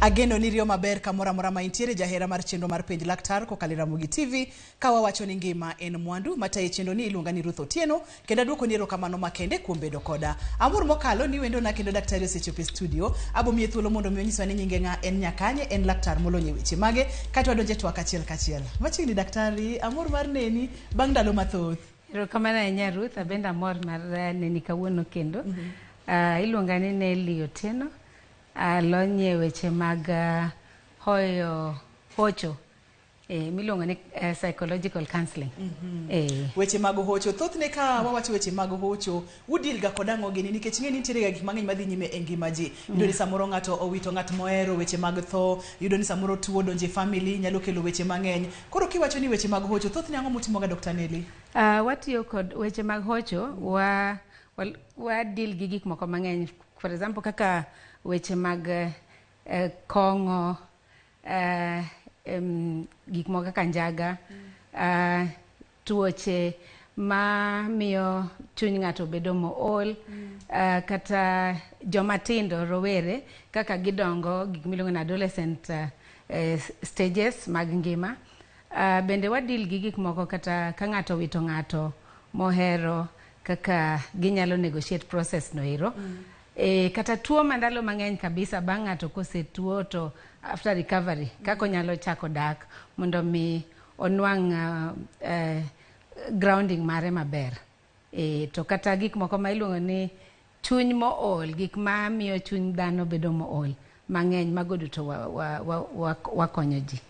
Ageno ni rio maber kamora mora maintiere jahera mar chenro mar penj laktar kokalo RAMOGI TV kawa wacho ni ngima en mwandu mataye chenro ni iluonga ni Ruth Otieno kendo duoko ni erokamano makende kuom bedo koda. Amor mokalo ni wendo na kendo daktari osechopo e studio abo miye thuolo mondo mi onyiswa ni nyinge nga en nyakanye en laktar molonye weche mage kata wadonje twak achiel kachiel. Machiegni daktari amor mar neni bang' ndalo mathoth. Erokamano ahinya Ruth, abenda amor mar neni kawuono kendo. Iluonga ni Nelly Otieno. Lonye weche mag hocho miluongo ni psychological counseling. Weche mag hocho thothne ka wawacho weche mag hocho udil ga koda ng'ogeni nikech ng'eni nitiere ga gik mang'eny madhi nyime e ngima ji. Yudo ni samoro ng'ato owito ng'at mohero, weche mag tho, yudo ni samoro tuo donje family nyalo kelo weche mang'eny. Koro kiwacho ni weche mag hocho thothne ang'o mutimo ga Dr. Nelly? Watiyo kod weche mag hocho wa deal gi gik moko mang'eny. For example kaka weche mag kong'o, gik moko kaka njaga, tuoche ma miyo chuny ng'ato bedo mool, kata jomatindo rowere kaka gidongo, gik miluongo ni adolescent stages mag ngima. Bende wadil gi gik moko kata ka ng'ato wito ng'ato mohero kaka ginyalo negotiate process no ero. Kata tuo mandalo mang'eny kabisa bang' ng'ato kose tuo to after recovery kako nyalo chako dak mondo mi onwang' grounding mare maber. To kata gik moko ma iluongo ni chuny mool, gik ma miyo chuny dhano bedo mool mang'eny mago duto wakonyo ji.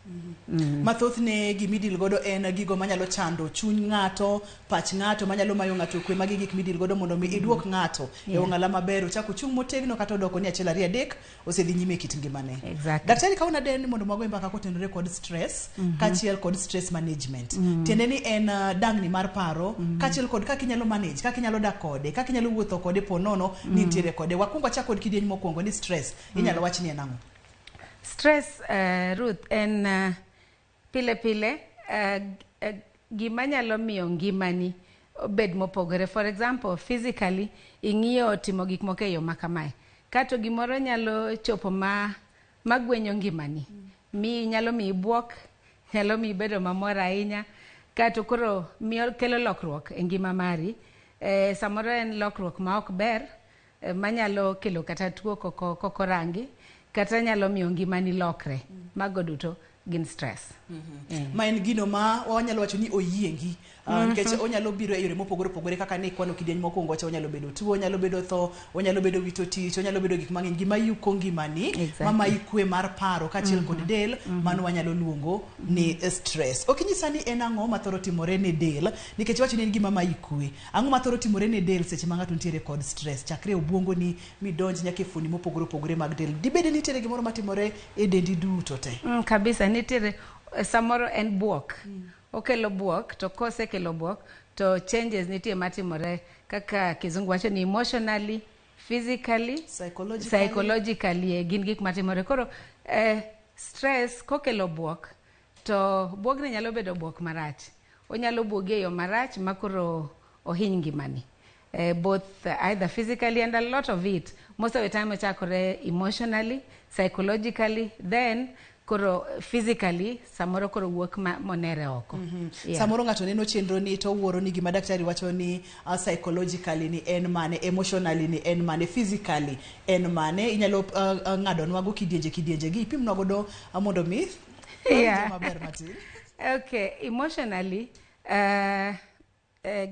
Mathoth ne gimidil godo en gigo manyalo chando chuny ng'ato, pach ng'ato manyalo mayo ng'ato kwe magi gik midil godo mondo mi iduok ng'ato e ong'ala maber ochako chung motegno kata odoko ni achiel ariyo adek osedhi nyime kit ngimane. Daktari kauna den mondo mago mbaka kotenore kod stress kachiel kod stress management. Tiende ni en dangni mar paro kachiel kod kaka inyalo manage, kaka inyalo dak kode, kaka inyalo wuotho kode ponono ni nitiere kode. Wakungo chako kod kidieny mokwongo ni stress. Inyalo wach ni enang'o? Stress, Ruth, en pile gima nyalo miyo ngimani obed mopogore. For example, physically, ing'iyo timo gik moko e yo makamae. Kato gimoro nyalo chopo magwenyo ngimani. Nyalo mi buok, nyalo mi bedo mamor ahinya. Kato koro kelo lokruok e ngima mari. Samoro en lokruok ma ok ber, manyalo kelo kata tuo koko rangi. Kata nyalo miyo ngimani lokre. Mago duto gin stress. Ma en gino ma wanyalo wacho ni oyiengi nikech onyalo biro e yore mopogore opogore kaka ne kwano kidieny mokwongo wacho onyalo bedo tuo, onyalo bedo tho, onyalo bedo wito tich, onyalo bedo gik mang'eny gima yuko ngimani mama ikwe mar paro kachiel kod del mano wanyalo luongo ni stress. Okinyisa ni en ang'o mathoro timore ne del nikech wacho ni en gima ikwe. Ang'o mathoro timore ne del seche ma ng'ato nitiere kod stress chakre obwongo ni midonj nyaka e fuoni mopogore opogore mag del. Dibede nitiere gimoro matimore e dendi duto te? Kabisa nitiere samoro en buok. Okelo buok to kose kelo buok to changes nitie matimore kaka kizungu wacho ni emotionally, physically, psychologically gin gik matimore. Koro stress kokelo buok to buogni nyalo bedo buok marach. Onyalo buogi e yo marach makoro ohiny ngimani. Both either physically and a lot of it. Most of the time ochakore emotionally, psychologically, then koro physically samoro koro wuok monere oko. Samoro ng'ato neno chenro ni to wuoro ni gima daktari wacho ni psychologically ni en mane, emotionally ni en mane, physically en mane. Inyalo ng'ado nwago kidienje gi ipim nwagodo mondo mi maber matin. Okay, emotionally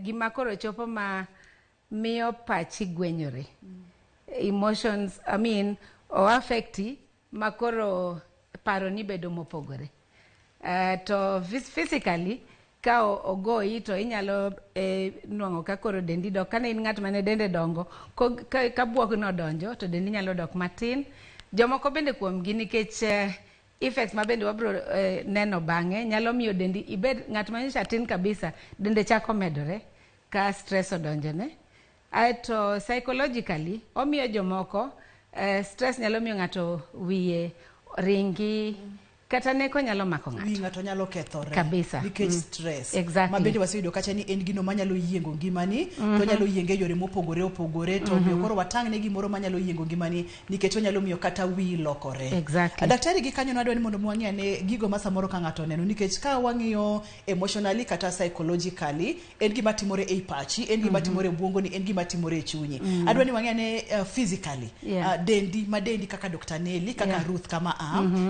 gima koro chopo ma miyo pachi gwenyore. Emotions, o affecti makoro paro ni bedo mopogore. To physically ka ogoi to inyalo nwang'o ka koro dendi dok. Kane in ng'at mane dende dongo ka buok no donjo to dendi nyalo dok matin. Jomoko bende kuom gi nikech effects ma bende wabro neno bang'e nyalo miyo dendi ibed ng'at manyicha tin kabisa dende chako medore ka stress odonjone. To psychologically omiyo jomoko stress nyalo miyo ng'ato wiye ringi kata neko nyalo mako ng'ato. Wi ng'ato nyalo kethore Kabisa. Nikech stress. Exactly. Ma bende waseyudo kacha ni en gino manyalo yiengo ngimani, to nyalo yienge yore mopogore opogore, to koro watang' ne gimoro manyalo yiengo ngimani nikech onyalo miyo kata wi lokore. Exactly. Daktari gi kanyo nadwa ni mondo mwang'e ne gigo ma samoro ka ng'ato neno, nikech ka wang'iyo emotionally kata psychologically en gima timore e pachi, en gima timore e bwongoni, en gima timore e chunyi. Adwa ni wang'e ne physically dendi kaka Dr. Nelly, kaka Ruth kama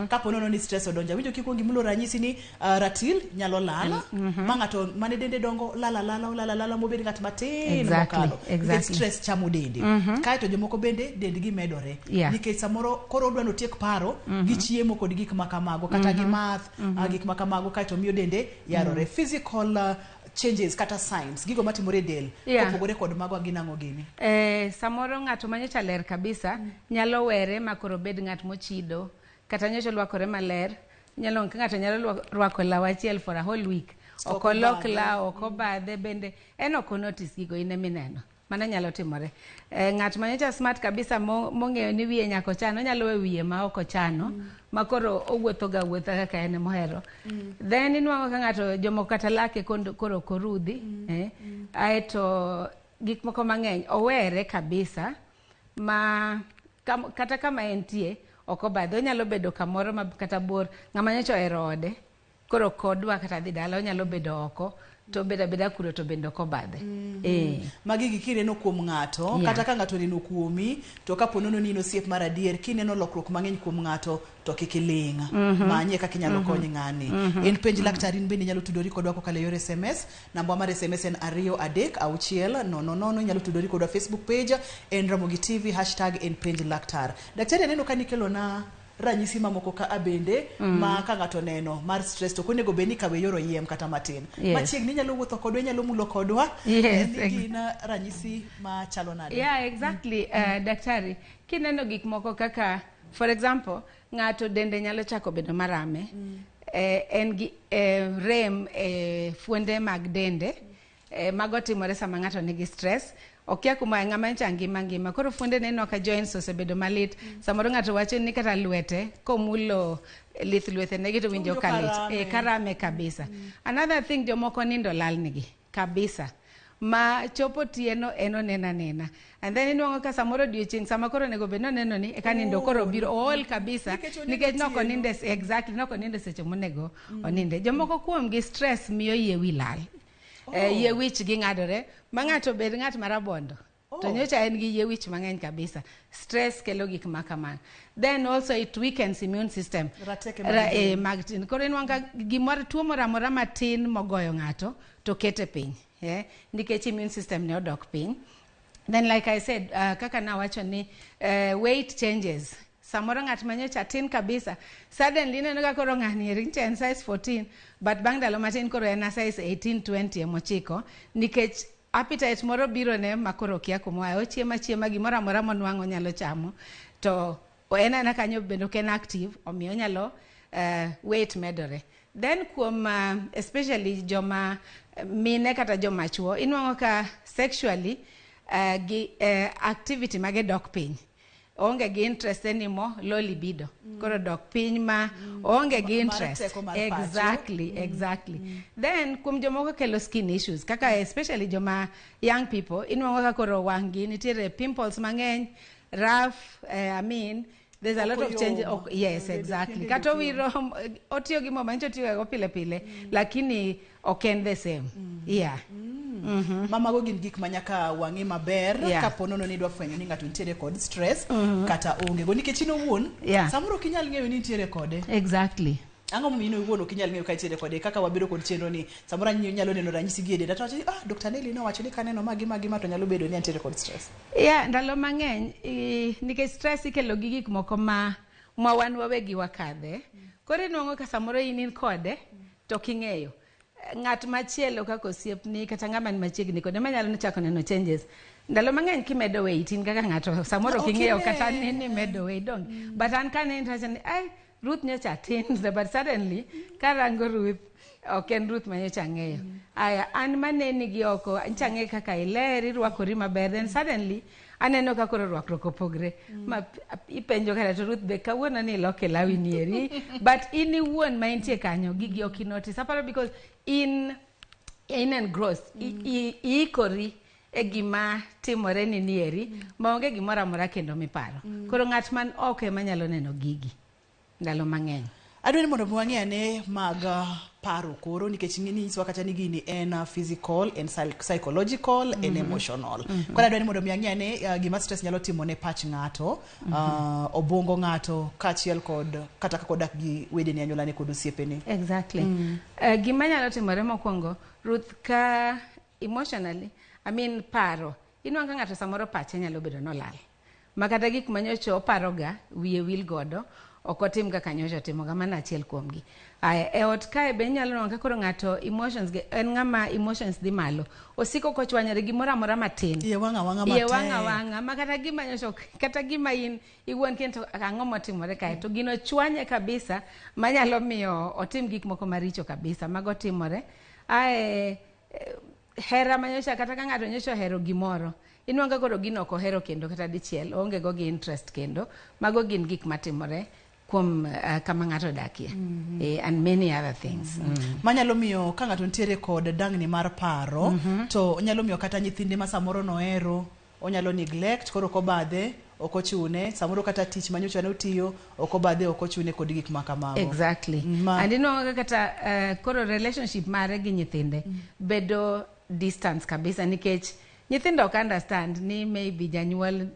kapo nono ni stress odonja, winjo kikuongi mulo ranyisi ni ratil nyalo lala, ma ng'ato mane dende dongo lala mobed ng'at matin mokalo. Nikech stress chamo dende. Kaeto jomoko bende dendgi medore. Nikech samoro koro odwa notiek paro gi chiemo kod gik makamago kata gi math, gik makamago, kaeto miyo dende yarore. Physical changes kata signs, gigo matimore del kopogore kod mago gin ang'o gini? Samoro ng'ato manyocha ler kabisa nyalo were makoro bed ng'at mochido, kata nyocha lwakore maler, ng'ato nyalo rwako law achiel for a whole week, okolok law, okobadhe, bende en ok notice gigo ine mineno. Mano nyalo timore. Ng'at manyocha smart kabisa mong'eyo ni wiye nyako chano, nyalo we wiye ma ok ochano, makoro owuotho kaka en mohero. Then inwang'o ka ng'ato jomoko kata lake koro korudhi, aeto gik moko mang'eny owere kabisa, ma kata kama entie ok obadhe, onyalo bedo kamoro ma kata bor. Ng'ama nyocha ohero ode koro kodwa kata dhi dala, onyalo bedo oko to beda kuro to bendo ko badhe. Magi gikireno kuom ng'ato, kata ka ng'ato neno kuomi, to kapo nono ni osiep mar adier, kineno lokruok mang'eny kuom ng'ato to kik iling'. Manye kaka inyalo konyi ng'ani. En penj laktar, in bende nyalo tudori kodwa kokalo yor SMS. Namba mar SMS en 2360000. Nyalo tudori kodwa Facebook page en Ramogi TV #en penj laktar. Daktari aneno ka nikelo na ranyisi mamoko ka abende ma ka ng'ato neno mar stress to konego beni kawe yoro yiem kata matin. Machiegni nyalo wuotho kodwa, nyalo mulo kodwa. Gina ranyisi ma chalo nade? Exactly. Daktari, kineno gik moko kaka, for example, ng'ato dende nyalo chako bedo marame, en gi rem fuonde mag dende, mago timore sama ng'ato nigi stress. Okia kuma ng'ama ncha ngima koro fuonde neno ka joints osebedo malit. Samoro ng'ato wacho ni kata lwete komulo lith lwete ne gito winjo kalit, karame kabisa. Another thing, jomoko nindo lal nigi kabisa, ma chopo tieno eno nena. And then inwang'o ka samoro odiochieng' sama koro nego bed noneno ni eka nindo koro biro ol kabisa, nikech noko ninde noko ninde seche monego oninde. Jomoko kuom gi stress miyo yie wi lal. Yie wich gi ng'adore, ma ng'ato bed ng'at marabondo, to nyocha en gi yie wich mang'eny kabisa. Stress kelo gik makaman. Then also it weakens immune system. Magtin. Koro inwang'o tuo moro amora matin mogoyo ng'ato to kete piny. Nikech immune system ne odok piny. Then like I said, kaka nawacho ni weight changes. Samoro ng'at manyocha tin kabisa, suddenly neno ka koro ng'ani en size 14, but bang' ndalo matin koro en size 18-20 emochiko, nikech appetite moro biro ne makoro kia kumoa, ochiema gimoro amora monwang'o nyalo chamo, to en kanyo bendo ken active, omiyo nyalo weight medore. Then kuom especially joma mine kata joma chuo, inwang'o ka sexually activity mage dok piny. Onge gi interest anymore, low libido. Koro dok piny ma onge gi interest. Exactly. Then kum jomoko kelo skin issues, kaka especially joma young people, inwang'o ka koro wang'gi nitiere pimples mang'eny, rough, there's a lot of change. Yes, exactly. Kato wiro otiyo gi mo mancho tiyo go pile, lakini ok the same. Mamago gin gik manyaka wang'i maber kapo nono ni dwa fwenyo ni ng'ato nitiere kod stress kata onge go, nikech in owuon samoro ok inyal ng'eyo ni nitiere kode. Exactly. Ang'o momiyo owuon ok inyal ng'eyo ka nitiere kode, kaka wabiro kod chenro ni samoro nyalo neno ranyisi gi e denda to wacho Dr. Nelly nowacho ni kaneno magi to nyalo bedo ni nitiere kod stress. Ndalo mang'eny nikech stress ikelo gi gik moko ma wan wawegi wakadhe. Koro inwang'o ka samoro in kode to king'eyo ng'at machielo kaka osiepni kata ng'ama ni machiegni kode manyalo chako neno changes. Ndalo mang'eny kimedo weight in kaka ng'ato samoro king'eyo kata ni medo weight dong, but an kane intachani Ruth nyocha tin, but suddenly, karango Ruth, oken Ruth manyocha ng'eyo. Aya, an maneni gi oko, anchang'e kaka ileri, rwakori maber, then suddenly, aneno ka koro rwakruok opogre. Ma ipenjo kata to Ruth be kawuono ni iloke lawi nieri, but in iwuon ma intie kanyo, gigi ok notice. Aparo because in engrossed, iikori e gima timore ni nieri, maonge gimoro amora kendo miparo. Koro ng'at man ok ema nyalo neno gigi ndalo mang'eny. Adwani mondo wang'e ane mag paro koro nikech ing'eni nyiswa kata ni gini en physical, en psychological, en emotional. Koro adwani mondo wang'e ane gima stress nyalo timo ne pach ng'ato, obongo ng'ato, kaachiel kod kata kako dak gi wedene anyuolane kod osiepene. Exactly. Gima nyalo timore mokwongo, Ruth ka emotionally, paro. Inwanga ng'ato samoro pache nyalo bedo nolal. Makata gik manyocho oparoga, wiye wil godo, okotim kaka nyocha timoga mana achiel kuomgi. E ot kae be nyalo nwango koro ng'ato emotions ge en ng'ama emotions dhi malo. Osiko kochwanyore gimoro amora matin. Iye wanga makata gima nyocha kata gima in iwuon kendo ang'o motimore kae to gino chwanye kabisa manyalo miyo otim gik moko maricho kabisa mago timore. Hera manyocha kata ka ng'ato nyocha hero gimoro. Inwanga koro gino ok ohero kendo kata dichiel onge go gi interest kendo mago gin gik matimore kuom kama ng'ato dakie and many other things. Manyalo miyo ka ng'ato ntiere kod dangni mar paro to nyalo miyo kata nyithinde ma samoro nohero onyalo neglect koro kobadhe okochune samoro kata tich manyocha ne otiyo okobadhe okochune kod gik makamago. Exactly. And inwanga kata koro relationship mare gi nyithinde bedo distance kabisa nikech nyithindo ok understand ni maybe janyuol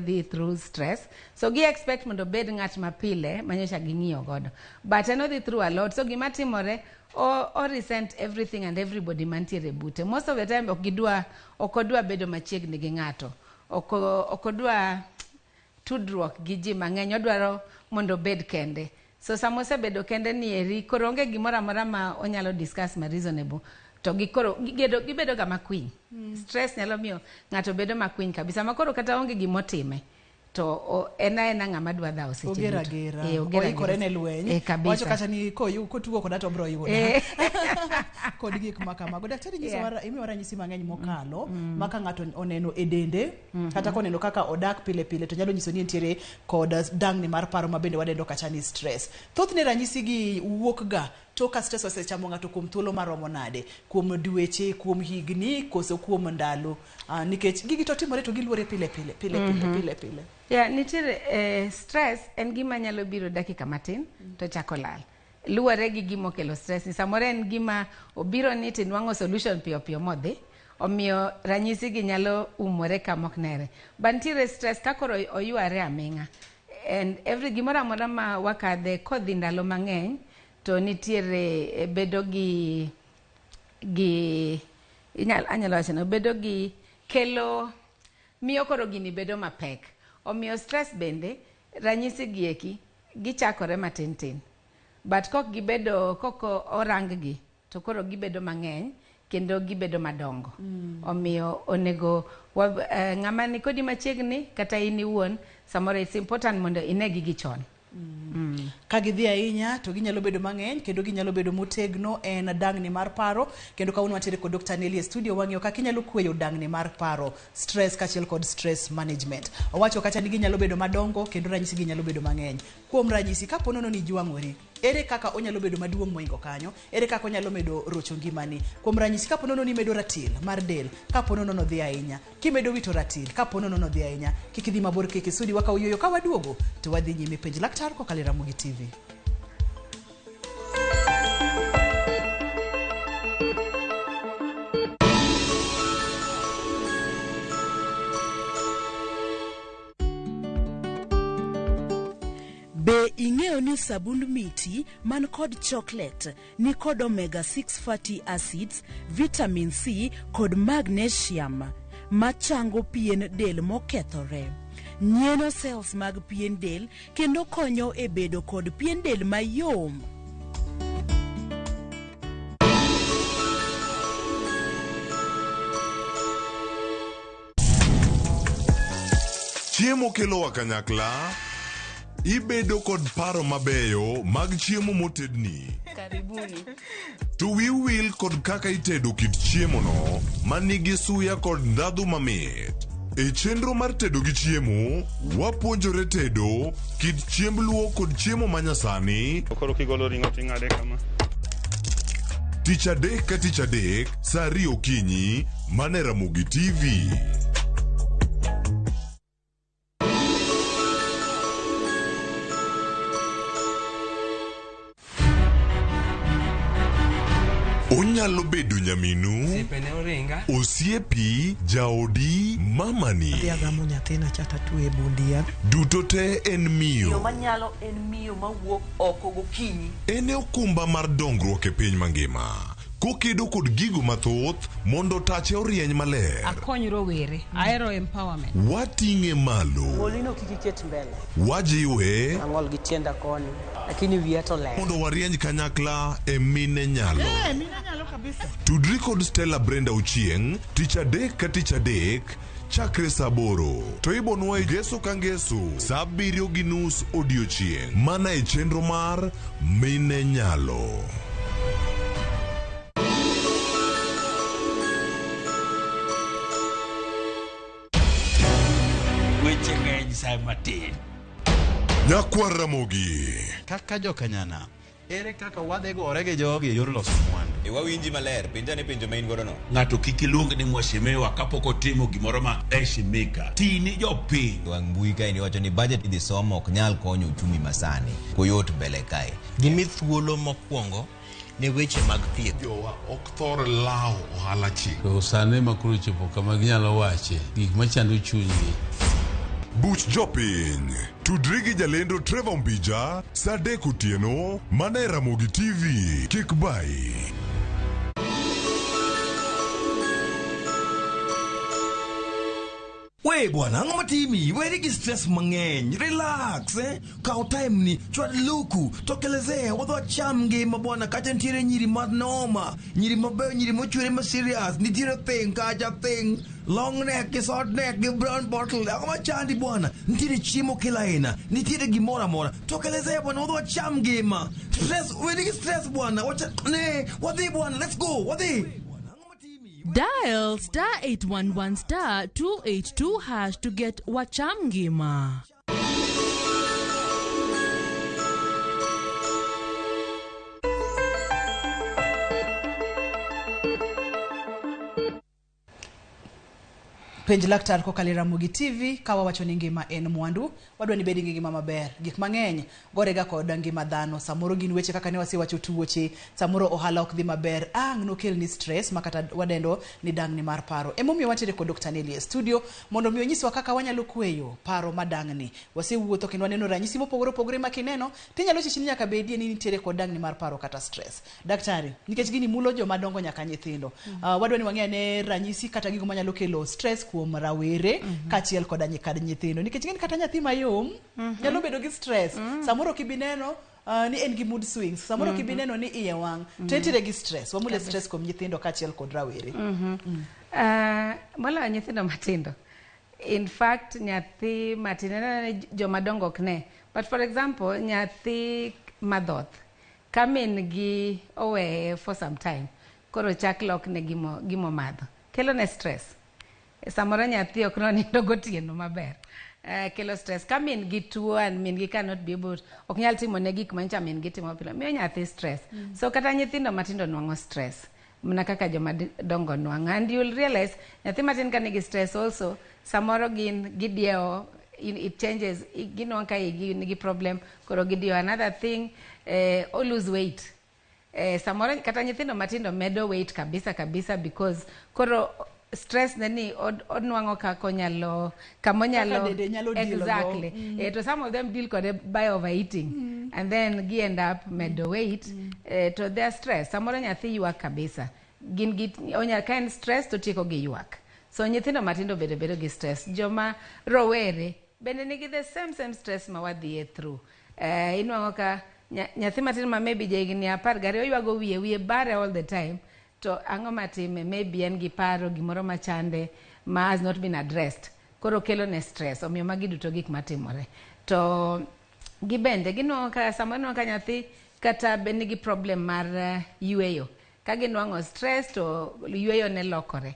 dhi through stress. So gi expect mondo bed ng'at mapile manyocha ging'iyo godo. But eno dhi through a lot. So gima timore or resent everything and everybody mantiere bute. Most of the time okodwa bedo machiegni gi ng'ato. Okodwa tudruok gi ji mang'eny. Odwaro mondo bed kende. So samose bedo kende ni eri koro onge gimoro amora ma onyalo discuss ma reasonable. To gibedo ga makwiny. Stress nyalo miyo ng'ato bedo makwiny kabisa makoro kata onge gimotime to ena ng'ama dwa dhawo seche ogera oikore ne lweny wacho kata ni kotugo koda to bro yuda kod gik makamago. Daktari nyiso imiwa ranyisi mang'eny mokalo maka ng'ato oneno e dende kata koneno kaka odak pile pile to nyalo nyiso ni nitiere kod dangni mar paro ma bende wadendo kata ni stress. Thothne ranyisi gi wuok ga to ka stress osechamo ng'ato kuom thuolo maromo nade, kuom dweche, kuom higni koso kuom ndalo, nikech gigi to timore to giluore pile. Nitiere stress en gima nyalo biro dakika matin to chako lal. Luore gi gimo kelo stress ni samoro en gima obiro ni tinwango solution piyo modhi omiyo ranyisi gi nyalo umore kamok nere. Bantiere stress kakoro oyuare aming'a and every gimora amora ma wakadhe kodhi ndalo mang'eny to nitiere bedo gi anyalo wacho no bedo gi kelo miyo koro gini bedo mapek. Omiyo stress bende ranyisi gieki gichakore matin but koko orang gi to koro gibedo mang'eny kendo gibedo madongo. Omiyo onego ng'ama ni kodi machiegni kata in iwuon samoro it's important mondo ine gigi chon. Ka gidhi ahinya to ginyalo bedo mang'eny kendo ginyalo bedo motegno en dangni mar paro kendo kawuono wantiere kod Dr. Nelly e studio wang'iyo kaka inyalo kweyo dangni mar paro, stress kaachiel kod stress management. Owacho kata ni ginyalo bedo madongo kendo ranyisi ginyalo bedo mang'eny. Kuom ranyisi kapo nono ni jwang'ori, ere kaka onyalo bedo maduong' moingo kanyo, ere kaka onyalo medo rocho ngimani. Kuom ranyisi kapo nono ni medo ratil mar del, kapo nono no dhi ahinya, kimedo wito ratil, kapo nono no dhi ahinya, kik idhi mabor kik isudi waka uyoyo ka waduogo to wadhi nyime penj laktar kokalo Ramogi TV. Be ing'eyo ni sabund miti man kod chocolate ni kod omega 6 fatty acids, vitamin C kod magnesium machango pien del mokethore, nyieno cells mag pien del kendo konyo e bedo kod pien del mayom. Chiemo kelo wa kanyakla ibedo kod paro mabeyo mag chiemo motedni. Karibuni. To will kod kaka itedo kit chiemo no manigi suya kod ndhadhu mamit. E chenro mar tedo gi chiemo, wapuonjore tedo kit chiemb luo kod chiemo manyasani. Koro kigolo ring'o ting'ade kama. Tich adek ka tich adek, saa 2 okinyi, mane Ramogi TV. Onyalo bedo nyaminu, osiepi, jaodi, mamani. Agamo nyathina chata tuwe bundia. Duto te en miyo. Yo manyalo en miyo mawuok oko gokinyi. En okumba mar dongruok e piny mangima. Kokedo kod gigo mathoth mondo tache orieny maler. Akony rowere. Aero empowerment. Wating'e malo. Molino kikiket mbele. Wajiwe. Ang'ol gi tienda koni. Lakini wiya to ler. Mondo warieny kanyakla e mine nyalo. Mine nyalo kabisa. Tudri kod Stella Brenda Ochieng, tich adek ka tich adek, chakre saa 8. To ibonwa Ngeso ka Ngeso, saa 7:30 odiochieng'. Mana e chenro mar Mine Nyalo. Weche ng'eny sa matin. Nyakwar Ramogi. Kaka jokanyana, ere kaka wadhi gore gi jogi yor loso mwandu. Wawinji maler, penjane penjo ma in godo no. Ng'ato kik iluong ni mwashemewa kapok otimo gimoro ma heshimika. Tini jopiny. Wang mbui kae ni wacho ni budget idhi somo ok nyal konyo uchumi masani. Koyot mbele kae. Gimi thuolo mokwongo ne weche mag thieth. Jowa ok thor lao ohala chik. To sane makuru chopo kama ginyalo wache gik machando chunygi. Buch jopiny. Tudri gi jalendo Trevor Mbija, saa 3 otieno, mana e Ramogi TV. Kik bai. Wey bwana, ang'o matimi? Weri gi stress mang'eny. Relax, Kao time ni, chwad luku, tokelezea, wadho cham ngima bwana, kacha nitiere nyiri mad noma, nyiri mabeyo, nyiri mochwere ma serious, nitiere thing, kacha thing, long neck, short neck, brown bottle, ang'o machandi bwana, nitiere chiemo kila aina, nitiere gimora mora, tokelezea bwana, wadho cham ngima. Stress, weri gi stress bwana, wadhi bwana, let's go, wadhi. Dial *811*282# to get Wachamgima. Penj laktar kokalo Ramogi TV kawa wacho ni ngima en mwandu, wadwa ni bedi ngima maber. Gik mang'eny gorega kod ngima dhano. Samoro gin weche kaka ne wasiwacho tuoche, samoro ohala ok dhi maber, nokel ni stress makata wadendo ni dangni mar paro. Emomiyo wantiere kod Dr. Nelly e studio mondo mi onyiswa kaka wanyalo kweyo paro madangni. Wasewuotho kendo waneno ranyisi mopogore opogore makineno, tinyalo chichni nyaka bedie ni nitiere kod dangni mar paro kata stress. Daktari, nikech gini mulo joma dongo nyaka nyithindo. Wadwa ni wang'e ne ranyisi kata gigo manyalo kelo stress kuom rawere kachiel kod nyithindo, nikech ng'en kata nyathi mayom nyalo bedo gi stress. Samoro kibineno ni en gi mood swings, samoro kibineno ni iye wang', to nitiere gi stress. Wamule stress kuom nyithindo kachiel kod rawere. Mola nyithindo matindo. In fact, nyathi matin joma dongo ok ne. But for example, nyathi madhoth kamin gi owe for some time, koro chak lok ne gimo madho, kelo ne stress. Samoro nyathi ok nonindo gotieno maber, kelo stress. Ka min gi tuo and min gi cannot be able, ok nyal timo ne gik mancha min gi timo pile, miyo nyathi stress. So kata nyithindo matindo nwang'o stress mana kaka joma dongo nwang'o. And you'll realize nyathi matin ka nigi stress also, samoro gidiewo, it changes, ginwang' ka nigi problem, koro gidiewo. Another thing, or lose weight. Samoro kata nyithindo matindo medo weight kabisa because koro stress neni odnwango kako nyalo kamonyalo exactly to some of them deal by overeating and then gi end up medo weight to their stress. Samoro nyathi yuak kabisa gin onya kind stress to tieko gi yuak. So nyithindo matindo bedo gi stress. Joma rowere bende nigi the same stress ma wadhi through. Inwango ka nyathi matin ma maybe jegni 12 oywago wiye bare all the time. To ang'o matime, maybe en gi paro gimoro machande ma has not been addressed, koro kelo ne stress. Omiyo magi duto gik matimore. To Gibende ginwang'o ka samoro inwang'o ka nyathi kata bende nigi problem mar yueyo. Ka ginwang'o stress to yueyo ne lokore.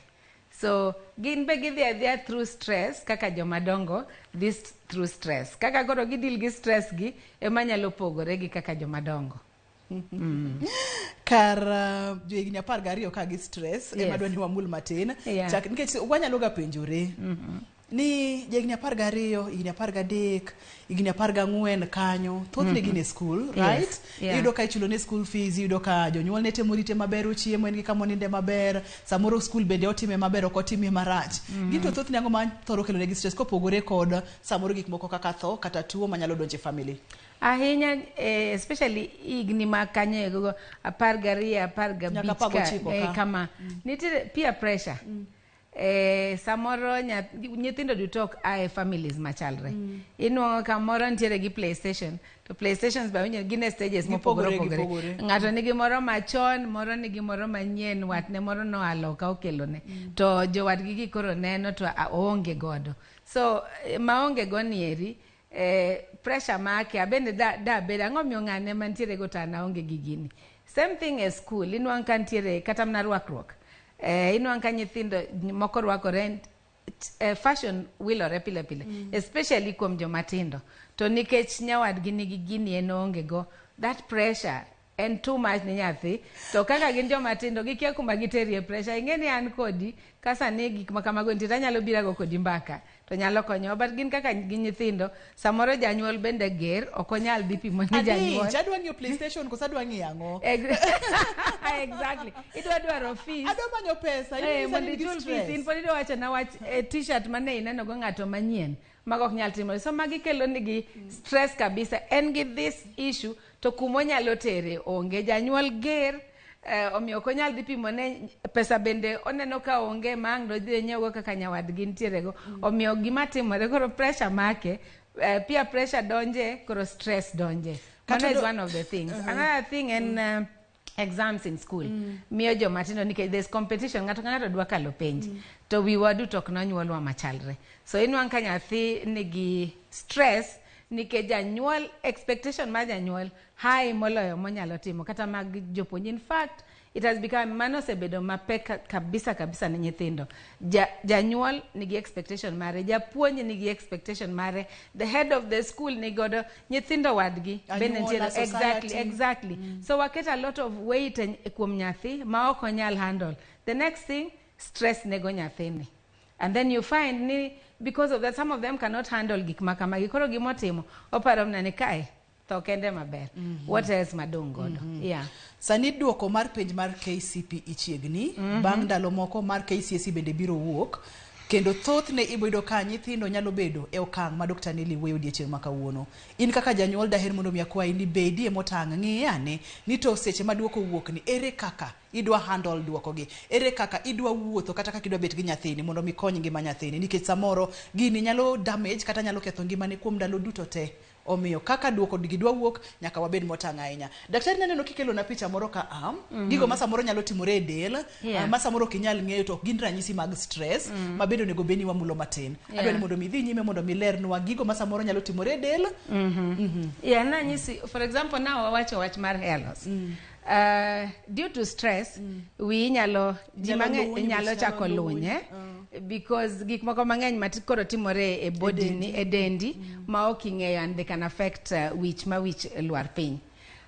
So gin be gidhi adhiya through stress kaka jomadongo this through stress. Kaka koro gidil gi stress gi ema nyalo pogore gi kaka jomadongo. Kar higni 12 ka gi stress ema dwani wamul matin. Chak nikech wanyalo ga penjore. Ni higni 12, higni 13, higni 14 kanyo thothne gin e school, right? Iyudo ka ichulo ne school fees, iyudo ka jonyuol ne temo rite maber, ochiemo en gi kama oninde maber, samoro school bende otime maber ok otime marach. Gito thothne ang'o ma thoro kelo ne gi stress kopogore kod samoro gik moko kaka tho kata tuo manyalo donje family. Ahinya especially higni ma kanyo 12, 15 kama nitiere peer pressure. Samoro nyithindo duto ok ae families machalre. Inwang'o kamoro nitiere gi PlayStation, to PlayStations ba gin stages mopogore opogore. Ng'ato nigi moro machon, moro nigi moro manyien, watne moro noalo ka okelone. To jowadgi gi koro neno to oonge godo. So maonge go nieri pressure make abende da beda ang'o miyo ng'ane mantiere go tana onge gi gini. Same thing e school, inwang'o ka ntiere kata mna rwakruok. Inwang'o ka nyithindo moko rwakore fashion wilore pile pile, especially kuom jomatindo. To nikech nyawadgi nigi gini en onge go, that pressure en too much ni nyathi. To kaka gin jomatindo gikia kuma giterie pressure, ing'eni an kodi kasa ni gik makamago ntiere anyalo birago kodi mbaka to nyalo konyo. But gin kaka gin nyithindo, samoro janyuol bende ger ok onyal dhi pimo ni janyuol. Adi, jadwa ng'iyo PlayStation kosa dwa ng'iyo ang'o? Exactly. Idwa dwaro fees. Adwa manyo pesa. Mondo ichul fees. In pod idwa wacho na wach t-shirt mane ineno go ng'ato manyien mago ok nyal timo. So magi kelo nigi stress kabisa. En gi this issue to kumo nyalo tere onge, janyuol ger omiyo ok onyal dhi pimo ne pesa bende oneno ka onge mang do dhi nyiewo kaka nyawadgi nitiere go. Omiyo gima timore koro pressure make, peer pressure donje, koro stress donje. That is one of the things. Another thing in exams in school. Miyo jomatindo nikech there's competition, ng'ato ng'ato dwa kalo penj. To wiwa duto ok nonyuolwa machalre. So inwang'o ka nyathi nigi stress nikech janyuol, expectation mar janyuol high moloyo monyalo timo kata mag jopuonj. In fact, it has become mano osebedo mapek kabisa ne nyithindo. Janyuol nigi expectation mare, japuonj nigi expectation mare, the head of the school nigodo, nyithindo wadgi bende nitiere. Exactly. So waket a lot of weight kuom nyathi ma ok onyal handle. The next thing, stress nego nyathini. And then you find ni because of that some of them cannot handle gik makamagi. Koro gimotimo oparo mnani kae to kende maber. What else madong godo? Yeah. Sani duoko mar penj mar KCP ichiegni, bang' ndalo moko mar KCSE bende biro wuok. Kendo thothne iboyudo ka nyithindo nyalo bedo e okang' ma Dr. Nelly weyo odiechieng' ma kawuono. In kaka janyuol daher mondo miakwayi ni bedie motang' ng'iyane ni to seche ma duoko wuok ni ere kaka idwa handle duoko gi, ere kaka idwa wuotho kata kaka idwa bet gi nyathini mondo mikony ngima nyathini, nikech samoro gini nyalo damage kata nyalo ketho ngimane kuom ndalo duto te. Omiyo kaka duoko gidwa wuok nyaka wabed motang' ahinya. Daktari naneno kikelo na picha moro ka gigo ma samoro nyalo timore e del, ma samoro kinyal ng'eyo to gin ranyisi mag stress ma bedo nego beni wa mulo matin. Adwa ni mondo mi dhi nyime mondo mi lernwa gigo ma samoro nyalo timore e del. Na nyisi, for example, now wawacho wach mar hair loss. Due to stress, we nyalo chako lunye because gik moko mang'eny matikoro timore e body ni e dendi ma ok ing'eyo, and they can affect wich lwar piny.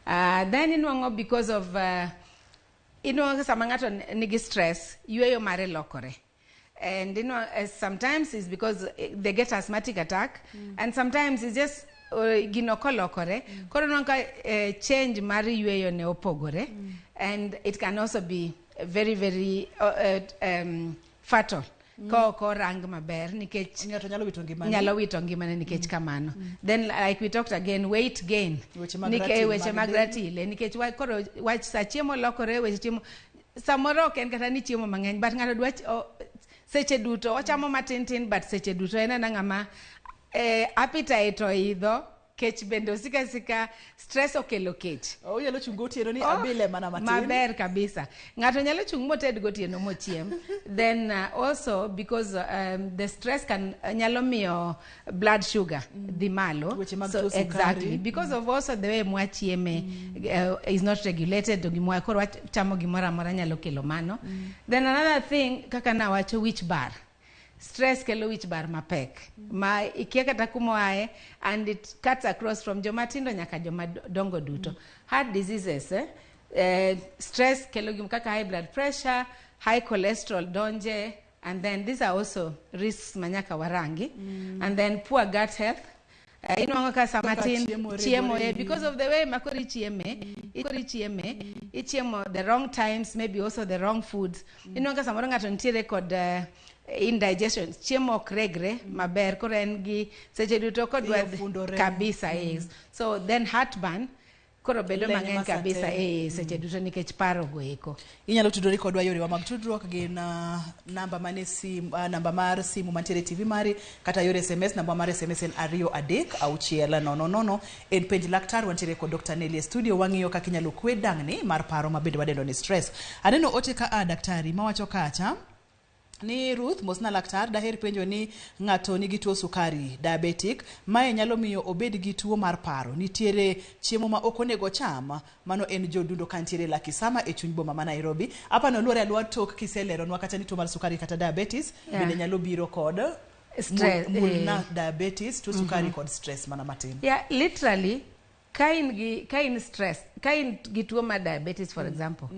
Then inwang'o because of inwang'o sama ng'ato nigi stress, yueyo mare lokore. And sometimes it's because they get asthmatic attack, and sometimes it's just gino kolokore. Koro nonka change mar yueyo ne opogore, and it can also be very very fatal. Ko rang maber nikech nyalo wito ngimane nikech kamano. Then like we talked again, weight gain nikech weche mag ratile nikech koro wach sa chiemo lokore, weche chiemo samoro ok en kata ni chiemo mang'eny, but ng'ato dwa seche duto ochamo matin tin, but seche duto en ng'ama appetite oidho kech bende osika stress okelo kech. Onyalo chungo otieno ni abile mana matin. Maber kabisa. Ng'ato nyalo chung moted gotieno mochiem. Then also because the stress nyalo miyo blood sugar dhi malo. So exactly because of also the way mwachieme is not regulated to gimwa koro chamo gimora mora nyalo kelo mano. Then another thing kaka nawacho wich bar. Stress kelo wich bar mapek ma ikia kata kumoae, and it cuts across from jomatindo nyaka jomadongo duto. Heart diseases, stress kelo gim kaka high blood pressure, high cholesterol donje, and then these are also risks manyaka warangi. And then poor gut health. Inwango ka samatin chiemo because of the way makori chieme ichiemo the wrong times, maybe also the wrong foods. Inwango ka samoro ngato ntiere kod indigestion, chiemo okregre maber koro en gi seche duto kodwa kabisa so then heartburn koro bedo mang'eny kabisa seche duto nikech paro goeko. Inyalo tudori kodwa yorewa mag tudruok gi namba mane namba mar simu mantiere TV mari kata yore SMS. Namba mar SMS en 23600 en penj laktar wantiere kod Dr. Nelly studio wang'iyo kaka inyalo kwe dang'ni mar paro mabende wadendo ni stress. Aneno ote ka daktari mawacho kacha ni Ruth mosna laktar daher penjo ni ng'ato nigi tuo sukari diabetic mae nyalo miyo obed gi tuo mar paro. Nitiere chiemo ma ok onego cham, mano en jodundo kantiere Lakisama e chuny boma ma Nairobi. Apa no luore alwa tok kiselero nwa kata ni tuo mar sukari kata diabetes bende nyalo biro kod stress mulna diabetes tuo sukari kod stress mana matin. Literally kain stress, kain gi tuo mar diabetes for example,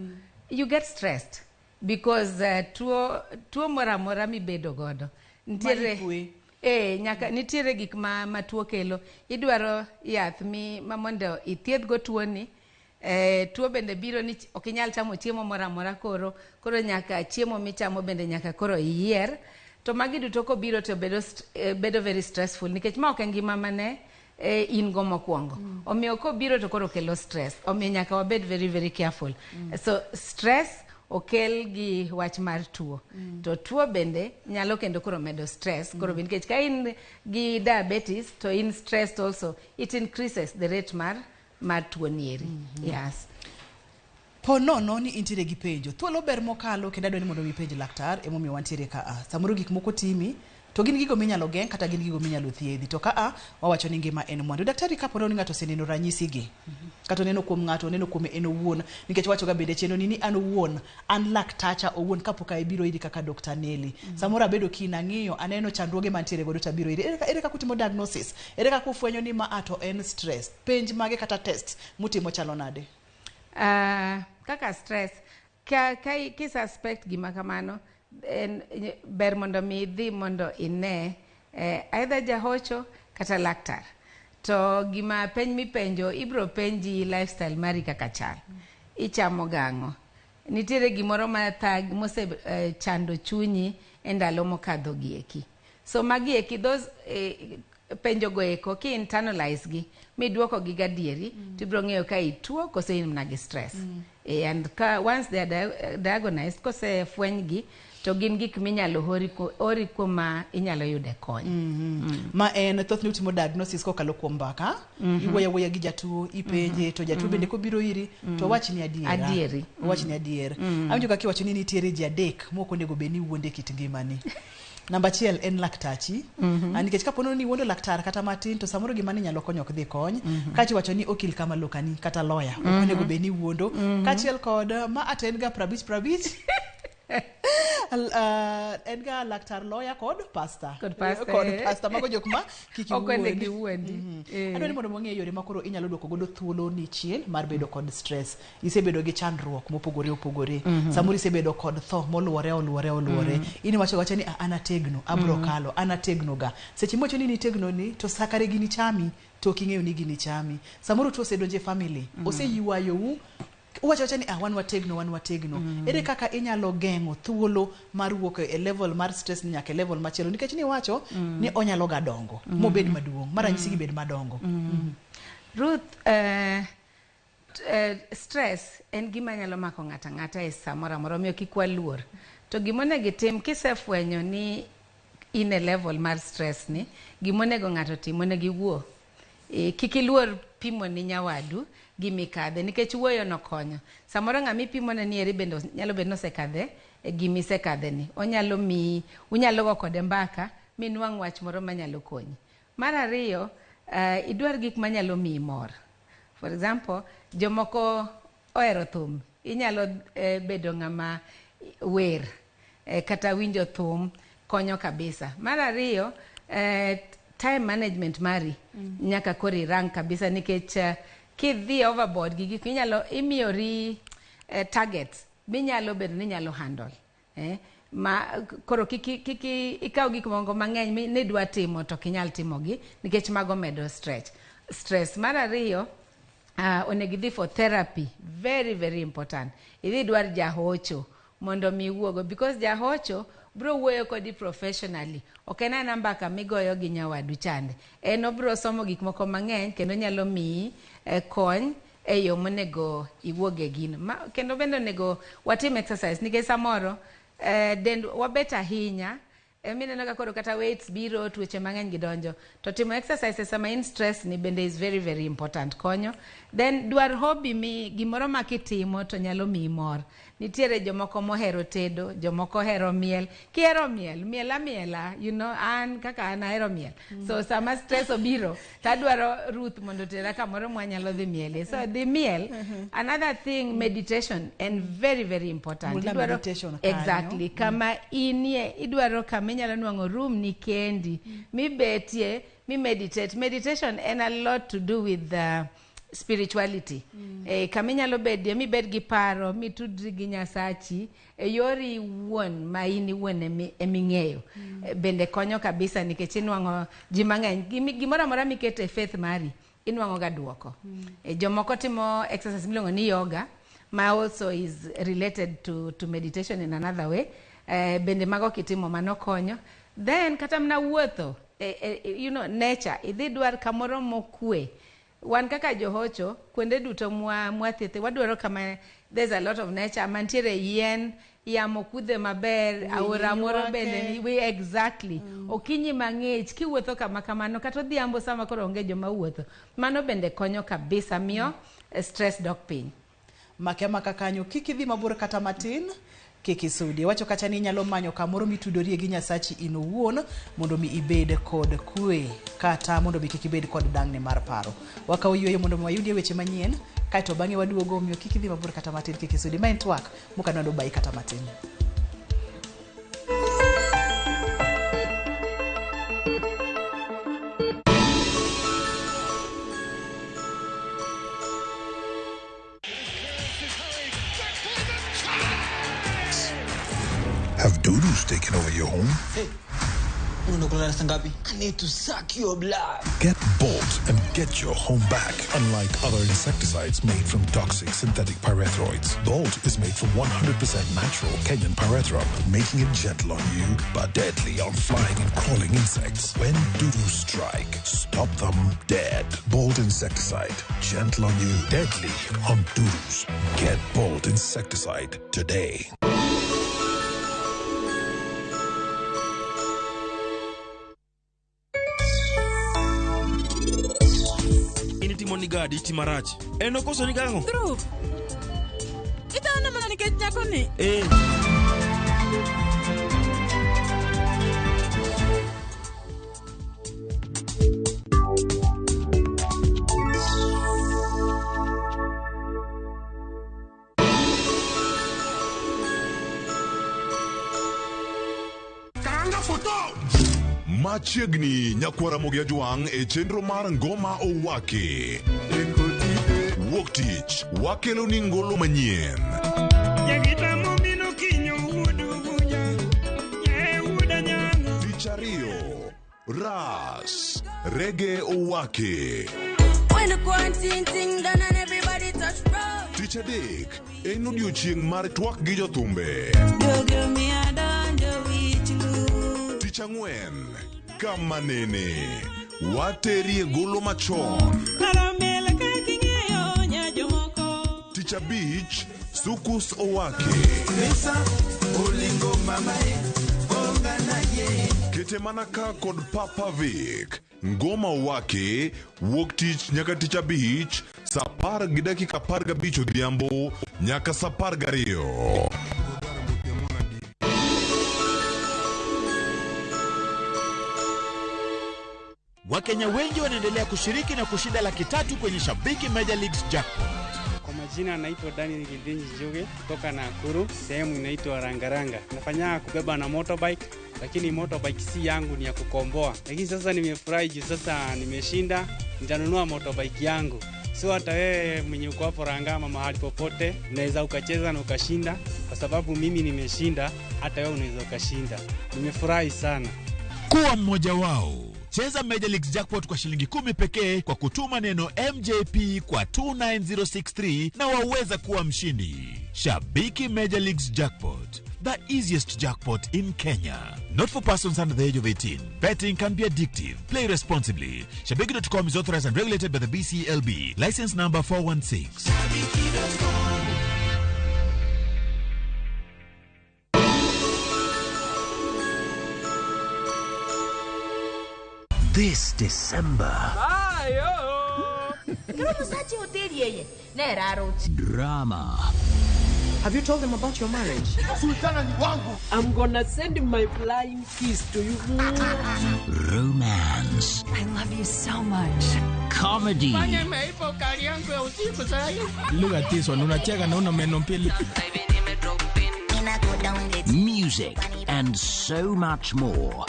you get stressed. Because tuo mora mora mibedo godo nitiere nyaka nitiere gik ma tuo kelo, idwaro yath ma mondo ithiedh go tuo ni. Tuo bende biro ni ok inyal chamo chiemo mora mora koro nyaka chiemo michamo bende nyaka koro iyier. To magi duto ko biro to bedo very stressful nikech ma ok ngima mane in go mokwongo. Omiyo ko biro to koro kelo stress. Omiyo nyaka wabed very very careful. So stress okel gi wach mar tuo. To tuo bende nyalo kendo koro medo stress. Koro nikech ka in gi diabetes to in stressed also, it increases the rate mar tuo nieri. Yes. Ponono ni intiere gi penjo. Thuolo ber mokalo kendo adwani mondo mi penj laktar emomiyo wantiere ka samoro gik moko timi to gin gigo minyalo geng kata gin gigo minyalo thiedhi. To ka wawacho ni ngima en mwandu. Daktari kapo ni ng'ato oseneno ranyisi gi kata neno kuom ng'ato, neno kuome en owuon, nikech wacho ga bende cheno ni an owuon, an laktacha owuon kapok ibiro iri kaka Dr. Nelly. Samoro abedo kina ng'iyo aneno chandruoge mantiere godo tabiro iri. Ere kaka utimo diagnosis? Ere kaka ufwenyo ni ma ato en stress? Penj mage kata test mutimo chalo nade? Kaka stress ki suspect gima kamano ber mondo mi dhi mondo ine either jahocho kata laktar. To gima penj mipenjo ibro penji lifestyle mari kaka chal. Ichamo gang'o? Nitiere gimoro mathag mose chando chunyi e ndalo mokadho gieki. So magieki those penjo goeko ki internalize gi miduoko gi gadieri tibro ng'eyo ka ituo kose in mna gi stress. And once they are diagnosed kose fweny gi to gin gik minyalo ori kuma inyalo yude kony. Ma en thothni utimo diagnosis kokalo kuom mbaka. Iwuoya gi jatuo, ipenje to jatuo bende kobiro iri to wach ni adieri. Wach ni adier. Awinjo kaka iwacho ni nitiere ji adek moko onego bed ni wuonde kit ngimani. Namba 1 en laktachi. Nikech kapono ni wuondo laktar kata matin to samoro gima ni nyalo konyo ok dhi kony. Kachi wacho ni okil kama lokani kata lawyer. Onego bed ni wuondo. Kachiel kod ma aten ga prabich. Edgar laktar lawyer kod pastor mago jok ma kiki wuondi. Adwani mondo mong'e yore makoro inyalo duoko godo thuolo ni chien mar bedo kod stress. Isebedo gi chandruok mopogore. Samoro isebedo kod tho moluore. Ini wacho ni anategno abro kalo anategno ga. Seche mocho ni tegno ni to sakare gini chami to king'eyo ni gini chami. Samoro tuo sedonje family oseyuayo wacho ni wan wategno. Ere kaka inyalo geng'o thuolo mar wuok e level mar stress ni nyaka level machielo nikech ni wacho ni onyalo ga dongo mobed maduong' maranyisi gi bed madongo. Ruth, stress en gima nyalo mako ng'ata e samoro amora miyo kikwa luor. To gimonego tim kisefwenyo ni in a level mar stress ni, gimonego ng'ato tim onego iwuo kikiluor pimo ni nyawadu gimikadhe nikech wuoyo no konyo. Samoro ng'ami pimo ne nieri bendo nyalo bedo no sekadhe gimi sekadhe ni. Onyalo mi unyalo go kode mbaka minwang' wach moro manyalo konyi. Mar ariyo, idwar gik manyalo mi mor. For example, jomoko ohero thum. Inyalo bedo ng'ama wer kata winjo thum konyo kabisa. Mar ariyo, time management mari nyaka kori rang kabisa nikech kidhi overboard gigi inyalo imiyori targets minyalo bedo ni nyalo handle ma koro kiki ikaw gik moko mang'eny ni dwa timo to kinyal timogi nikech mago medo stress. Mar ariyo, onego idhi for therapy, very very important. Idhi dwar jahocho mondo mi wuogo because jahocho bro wuoyo kodi professionally. Ok en namba kamigoyo gi nyawadu chande. En obro somo gik moko mang'eny kendo nyalo mi kony e yo monego iwuoge gino. Kendo bende onego watim exercise nikech samoro dend wabet ahinya mineno ka koro kata weights biro tuoche mang'eny gidonjo to timo exercises sama in stress ni bende is very very important konyo. Then dwar hobby mi gimoro makitimo to nyalo mi mor. Nitiere jomoko mohero tedo, jomoko hero miel. Kihero miela, you know, an kaka an ahero miel. So sama stress obiro, tadwaro Ruth mondo tera kamoro mwanyalo dhi miele. So the miel, another thing, meditation, and very very important. Meditation exactly. Kama inie, idwaro kama inyalo nwang'o room ni kendi. Mi betie, mi meditate. Meditation and a lot to do with spirituality. Kama inyalo bedie, mi bed gi paro, mi tudri gi Nyasachi, yori wuon ma ini wuon eming'eyo. Bende konyo kabisa nikech inwang'o ji mang'eny. Gimoro amora mikete faith mari, inwang'o ga duoko. Jomoko timo exercise miluongo ni yoga, ma also is related to meditation in another way. Bende mago kitimo mano konyo. Then kata mna wuotho, you know, nature, idhi dwar kamoro mokwe. Wan kaka johocho, kwende duto mwathiethe, wadwaro kama there's a lot of nature, mantiere yien, yamo kudhe maber, aora moro bende, exactly. Okinyi mang'ich, kiwuotho kama kamano, kata odhiambo sama koro onge joma wuotho. Mano bende konyo kabisa miyo stress dok piny. Maka kanyo, kiki dhi mabor kata matin, kiki sudi. Wacho kacha ni nyalo manyo kamoro mitudorie gi Nyasachi ino wuon, mondo mi ibed kod kwe, kata mondo mi kiki bed kod dang'ne mar paro. Waka uyueyo mondo wayudie weche manyien, kaito bang'e waduogo miyo kiki dhi mabor kata matin, kiki sudi. Ma en twak, mukanodo bai kata matin. Have doodles taken over your home? Hey, I need to suck your blood. Get Bolt and get your home back. Unlike other insecticides made from toxic synthetic pyrethroids, Bolt is made from 100% natural Kenyan pyrethrum, making it gentle on you but deadly on flying and crawling insects. When doodles strike, stop them dead. Bolt insecticide, gentle on you, deadly on doodles. Get Bolt insecticide today. Monigadi timarachi. Eno koso ni gango? True. Ita na mana ni ketnya koni. Karanga foto! Machiegni nyakwara mogia juang e chenro mar ngoma owake. Wuok tich, wakelo ni ngolo manyien. Tich ariyo, ras, reggae owake. Tich adek, en odiochieng' mar twak gi jothumbe. Tich ang'wen, kama nene, waterie golo machon. Tich abich, sukus owake. Kete manaka kod Papa Vic. Ngoma wake wuok tich nyaka tich abich saa 10:15 odhiambo nyaka saa 12. Wakenya wengi wanaendelea kushiriki na kushinda $300,000 kwenye Shabiki Major Leagues Jackpot. Kwa majina anaitwa Daniel Gildenji Joge kutoka Nakuru, sehemu inaitwa Rangaranga. Nafanya kubeba na motorbike, lakini motorbike si yangu, ni ya kukomboa. Lakini sasa nimefurahi juu sasa nimeshinda, nitanunua motorbike yangu. So hata wewe mwenye uko hapo Rangama mahali popote, unaweza ukacheza na ukashinda, kwa sababu mimi nimeshinda, hata wewe unaweza ukashinda. Nimefurahi sana. Kuwa mmoja wao. Cheza Major Leagues Jackpot kwa shilingi 10 pekee kwa kutuma neno MJP kwa 29063 na waweza kuwa mshindi. Shabiki Major Leagues Jackpot, the easiest jackpot in Kenya. Not for persons under the age of 18. Betting can be addictive. Play responsibly. Shabiki.com is authorized and regulated by the BCLB. License number 416. This December, drama. Have you told them about your marriage? I'm gonna send my flying kiss to you. Romance. I love you so much. Comedy. Look at this one. Unacheka na una meno mbili. Music and so much more.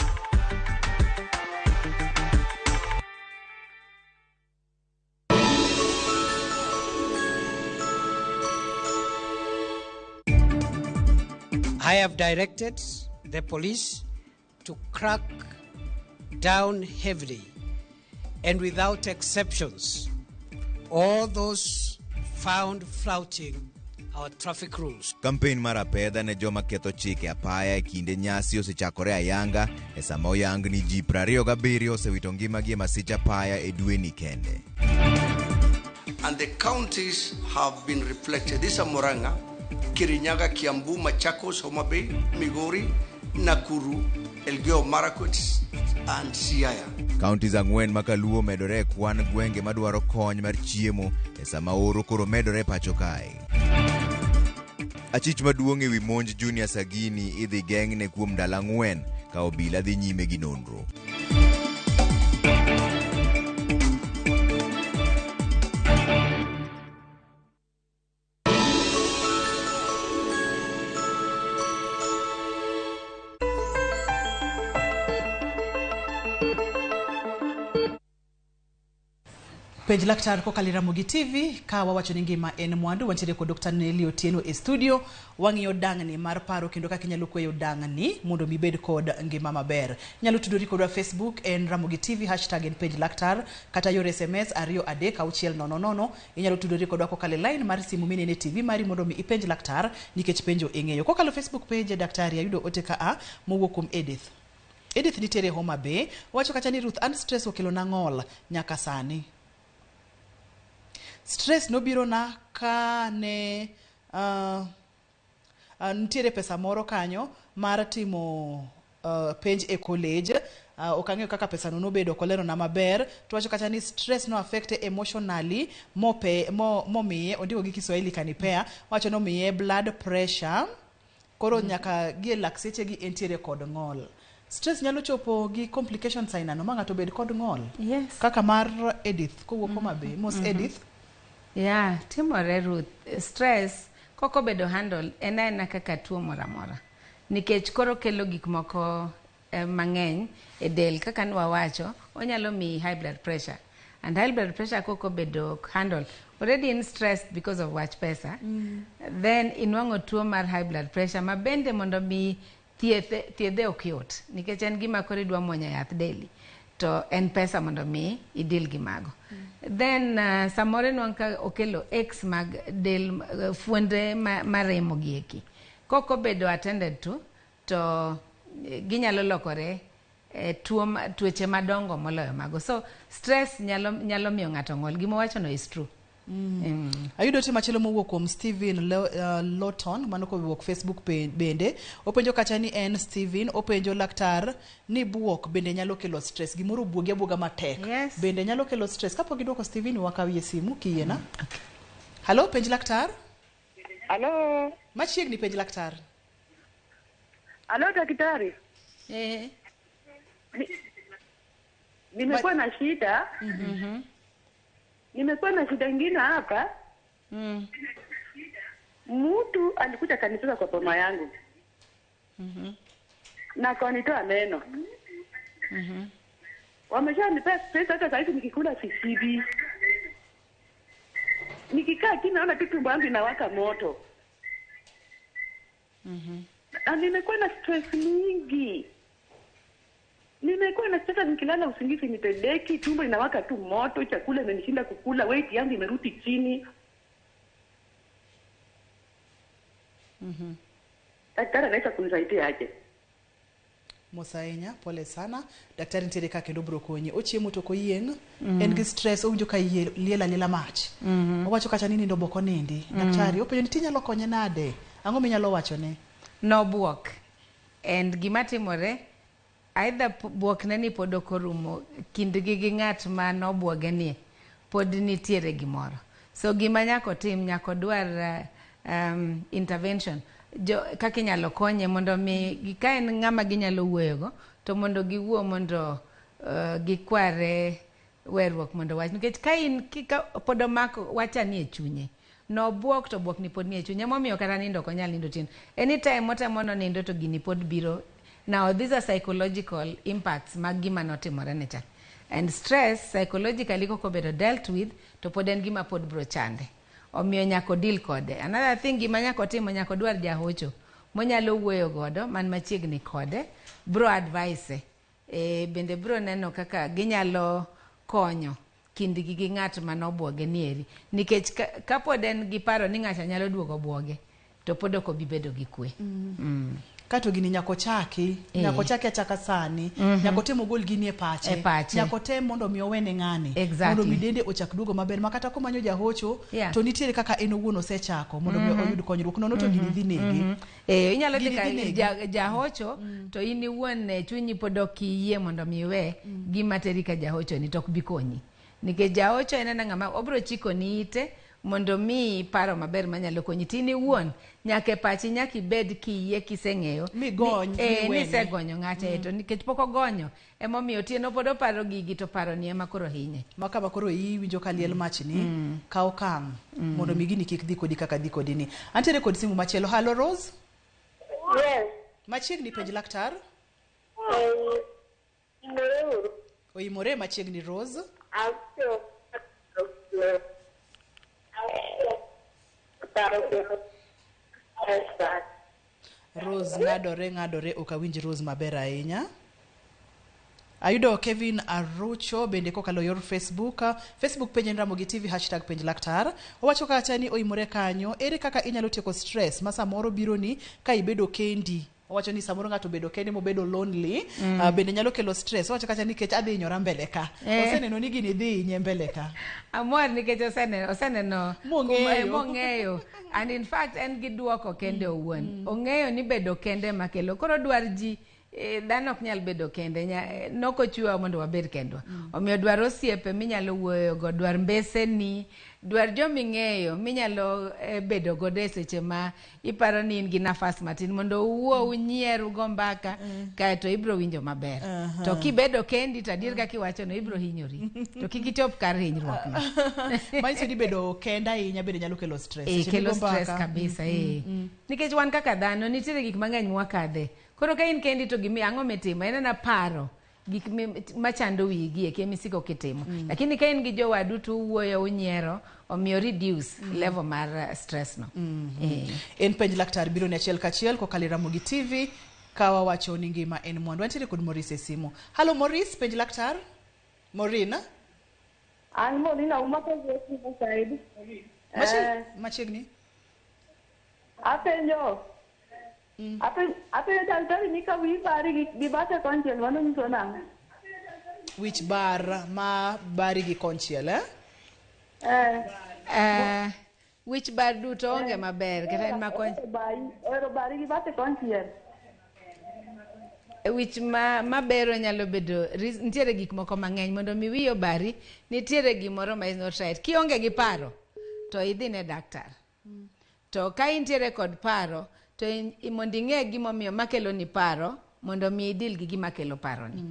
I have directed the police to crack down heavily and without exceptions all those found flouting our traffic rules. Campaign mara pedha ne joma ketho chike apaya e kinde nyasi osechakore ayanga e sama oyang ni ji 27 osewito ngimagi e masich apaya e dwe ni kende. And the counties have been reflected. These are Murang'a, Kirinyaga, Kiambu, Machakos, Homa Bay, Migori, Nakuru, Elgeyo Marakwet, and Siaya. Counties ang'wen makaluo medore kwan gwenge madwaro kony mar chiemo e sama oro koro medore pacho kae. Achich maduong' ewi monj Junior Sagini idhi geng'ne kuom ndalo 4 ka obila dhi nyime gi nonro. Penj laktar kokalo Ramogi TV ka wawacho ni ngima en mwandu. Wantiere kod Dr. Nelly Otieno e studio. Wang'iyo dang'ni mar paro kendo kaka inyalo kweyo dang'ni mondo mibed kod ngima maber. Nyalo tudori kodwa Facebook en Ramogi TV #en penj laktar kata yor SMS 236000. Inyalo tudori kodwa kokalo line mar simu minene TV mari mondo mi ipenj laktar nikech penjo ing'eyo. Kokalo Facebook page daktari ayudo ote ka a mowuok kuom Edith. Edith nitere Homa Bay. Wacho kacha ni Ruth and stress okelo na ng'ol nyaka sani. Stress no biro na ka ne ntiere pesa moro kanyo mar timo penj e college. Okang'eyo kaka pesa no bedo kolero na maber. Tuwacho kacha ni stress no affect emotionally momiye ondiko gi Kiswahili kanipea. Wacho no miye blood pressure. Koro nyaka gie lakseche gi entiere kod ng'ol. Stress nyalo chopo gi complications aina no mang'ato bed kod ng'ol. Yes. Kaka mar Edith kowuok Homa Bay. Mos Edith. Yeah, timore Ruth. Stress koko bedo handle ena kaka tuo moramora. Nikech koro kelo gik moko mang'eny e del kaka nwawacho, onyalo mi high blood pressure. And high blood pressure koko bedo handle already in stress because of wach pesa. Then inwango tuo mar high blood pressure mabende mondo mi thiedhe okyot. Nikech en gima koro idwa monya yath daily. To en pesa mondo mi idil gi mago. Then samore nwanka okelo X mag del fuende maremo gieki. Koko bedo attended to ginyalo lokore tuoche madongo moloyo mago. So stress nyalo miyo ng'ato ng'ol. Gima wacho no is true. Ayudo te machielo mowuok kuom Steven Lawton mano kowuok Facebook bende openjo kacha ni en Steven openjo laktar ni buok bende nyalo kelo stress gimoro buogi abuoga matek bende nyalo kelo stress kapok idwoko Steven wakawie simu kiyiena. Halo penj laktar. Halo. Machiegni penj laktar. Halo daktari. Nimekuwa na shida. Nimekuwa na shida nyingine hapa. Mtu alikuja kanisa kwa boma yangu. Na kanitoa neno. Wameshanipea pesa hata sasa nikikula sisibi. Nikikaa chini naona tumbo yangu inawaka moto. Na nimekuwa na stress mingi. Nimekuwa na stress nikilala usingizi nipeleki, tumbo inawaka tu moto, chakula imenishinda kukula, weight yangu imerudi chini. Daktari anaweza kunisaidia aje? Mosainya, pole sana. Daktari nitiere ka kendo bro konyi. Ochiemo to koyieng, en gi stress owinjo ka liela mach. Owacho kacha nini ndo boko nindi. Daktari openjo ni tinyalo konye nade? Ang'o minyalo wachone? No buok. And gima timore either buok neni pod okorumo kindgi gi ng'at ma nobuoge ni pod nitiere gimoro. So gima nyako tim nyako dwar intervention. Kaka inyalo konye mondo mi ka en ng'ama ginyalo wuoyogo to mondo giwuo mondo gikware werruok mondo wach nikech ka in pod omako wachani e chunye no buok to buok ni pod ni e chunye momiyo kata nindo ok onyal nindo tin anytime motemo nindo to gini pod biro. Now these are psychological impacts mag gima notimore ne cha and stress psychologically koko bedo dealt with to pod en gima pod bro chande. Omiyo nyako deal kode. Another thing gima nyako timo nyako dwar jahocho monyalo wuoyo godo man machiegni kode bro advice bende bro neno kaka ginyalo konyo kindgi gi ng'at manobuoge nieri nikech kapod en gi paro ni ng'acha nyalo duogo buoge to pod ok obi bedo gi kwe. Kato gini nyako chaki achaka sani, nyako temo gol gini e pache. Nyako tem mondo mi owene ng'ani. Mondo mi dende ochak duogo maber makata komanyo jahocho to nitiere kaka en owuon osechako mondo mi oyud konyruok nono to gini dhi negi. Inyalo tika jahocho to in iwuon chunyi pod ok iyie mondo mi we gima teri ka jahocho ni tok bi konyi. Nikech jahocho en ng'ama obro chiko ni ite mondo mi paro maber manyalo konyi tini wuon nyake pachi nyaki bed kiyie kiseng'eyo ni segonyo ng'ate to nikech pok ogonyo emomiyo tieno pod oparo gigi to paro ni ema koro hinye maka makoro iwinjo ka liel mach ni kaw kang mondo mi gini kik dhi kodi kaka dhi kodi ni. Antiere kod simu machielo. Halo Rose. Yes. Machiegni penj laktar. Oimore machiegni Rose. Rose ng'adore okawinj Rose maber ahinya. Ayudo Kevin Arucho bende kokalo yor Facebook page Ramogi TV #penj laktar. Owacho kacha ni oimore kanyo ere kaka inyalo tieko stress ma samoro biro ni ka ibedo kendi. Owacho ni samoro ng'ato bedo kendi mobedo lonely bende nyalo kelo stress. Owacho kacha ni kech adhi nyora mbele ka. Oseneno ni gini dhi nye mbele ka. Amor nikech oseneno mong'eyo and in fact en gi duoko kende owuon. Ong'eyo ni bedo kende makelo koro dwar ji dhano ok nyal bedo kende nokochua mondo wabed kendwa. Omiyo dwar osiepe minyalo wuoyo go, dwar mbeseni, dwar joming'eyo minyalo bedo godo e seche ma iparo ni in gi nafas matin mondo uwuo unyier ugo mbaka kaeto ibro winjo maber. To kibedo kendi to adier kaka iwacho no ibro hinyori to kik ichop kar hinyruok no. Manyiso ni bedo kenda ahinya bende nyalo kelo stress. Kelo stress kabisa. Nikech wan kaka dhano nitiere gik mang'eny mwakadhe. Koro ka in kendi to gimi ang'o mitimo en na paro gik machando wigi e kemisiko kitimo. Lakini ka in gi jowadu to wuoyo unyiero omiyo reduce level mar stress no. En penj laktar biro ni achiel kachiel kokalo Ramogi TV kawa wacho ni ngima en mwandu. Antiere kod Maurice e simu. Halo Maurice penj laktar. Morina. An Morina umako yesu side. Machiegni. Apenjo. Apenjo daktari nika wi bari gi bate konchiel mano nyiso nang'o? Which bar ma bari gi konchiel Wich bar duto onge maber kata en makony. Ero bari gi bate konchiel. Wich mabero nyalo bedo nitiere gik moko mang'eny mondo mi wiyo bari nitiere gimoro ma is not right. Kionge gi paro to idhi ne daktar. To ka intiere kod paro to mondo ing'e gimomiyo makelo ni paro mondo mi idil gi gima kelo paro ni.